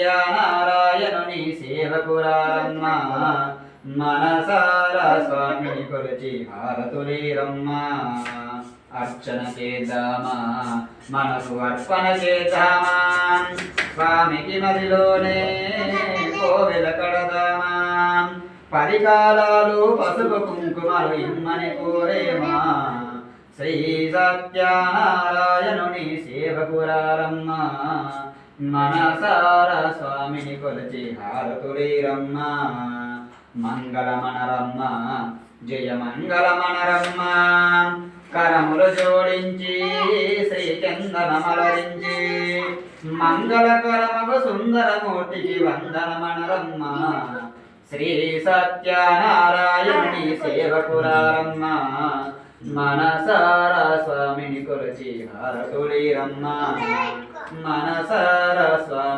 సత్యనారాయణుని సేవకురారమ్మ మనసారా స్వామిని కొలిచి హారతులీరమ్మ అర్చన చేద్దామా మనసు అర్పణ చేద్దామా స్వామికి మదిలోనే కోవెల కడదామా 10 కాలాలు పసుపు కుంకుమలు ఇమ్మని కోరేమా శ్రీ సత్యనారాయణుని సేవకురారమ్మ మనసారా స్వామిని కొలిచి హారతులీరమ్మ మంగళమనరమ్మ జయ మంగళమనరమ్మ కరములు జోడించి శ్రీచందనమలరించి మంగళకరమగు సుందరమూర్తికి వందనమనరమ్మ శ్రీ సత్యనారాయణుని సేవకురారమ్మ మనసారా స్వామిని కొలిచి హారతులీరమ్మ మనసారా స్వామి